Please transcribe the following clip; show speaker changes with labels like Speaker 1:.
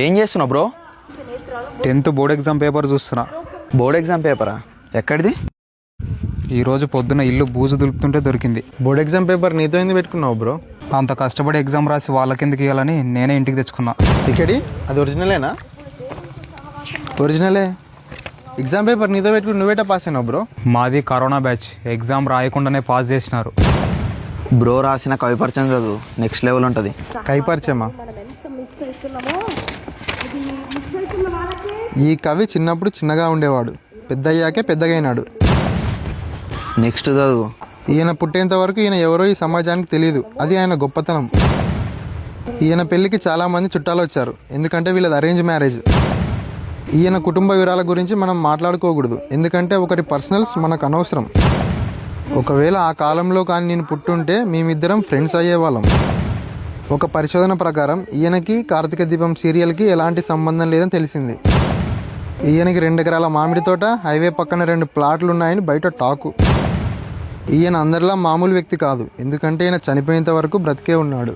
Speaker 1: ఏం చేస్తున్నావు bro?
Speaker 2: 10th board exam paper చూస్తున్నా.
Speaker 1: బోర్డ్ ఎగ్జామ్ పేపరా? ఎక్కడిది?
Speaker 2: ఈరోజు పొద్దున ఇల్లు బూజు దులుపుతుంటే దొరికింది.
Speaker 1: బోర్డ్ ఎగ్జామ్ పేపర్ నీతో ఎందుకు పెట్టుకున్నావు బ్రో?
Speaker 2: అంత కష్టపడి ఎగ్జామ్ రాసి వాళ్ళకెందుకు ఇవ్వాలని నేనే ఇంటికి తెచ్చుకున్నా.
Speaker 1: ఇక్కడి అది ఒరిజినలేనా? ఒరిజినలే. ఎగ్జామ్ పేపర్ నీతో పెట్టుకుని నువ్వేటా పాస్ అయినావు బ్రో?
Speaker 2: మాది కరోనా బ్యాచ్, ఎగ్జామ్ రాయకుండానే పాస్ చేసినారు.
Speaker 1: బ్రో రాసిన కవిపరిచయం చదువు నెక్స్ట్ లెవెల్ ఉంటుంది. కవిపరిచయమా? ఈ కవి చిన్నప్పుడు చిన్నగా ఉండేవాడు, పెద్దయ్యాకే పెద్దగైనాడు. నెక్స్ట్ చదువు. ఈయన పుట్టేంత వరకు ఈయన ఎవరో ఈ సమాజానికి తెలియదు, అది ఆయన గొప్పతనం. ఈయన పెళ్ళికి చాలామంది చుట్టాలు వచ్చారు, ఎందుకంటే వీళ్ళది అరేంజ్ మ్యారేజ్. ఈయన కుటుంబ వివరాల గురించి మనం మాట్లాడుకోకూడదు, ఎందుకంటే ఒకరి పర్సనల్స్ మనకు అనవసరం. ఒకవేళ ఆ కాలంలో కానీ నేను పుట్టుంటే మేమిద్దరం ఫ్రెండ్స్ అయ్యేవాళ్ళం. ఒక పరిశోధన ప్రకారం ఈయనకి కార్తీక దీపం సీరియల్కి ఎలాంటి సంబంధం లేదని తెలిసింది. ఈయనకి 2 ఎకరాల మామిడి తోట, హైవే పక్కన 2 ప్లాట్లు ఉన్నాయని బయట టాకు. ఈయన అందరిలా మామూలు వ్యక్తి కాదు, ఎందుకంటే ఈయన చనిపోయేంత వరకు బ్రతికే ఉన్నాడు.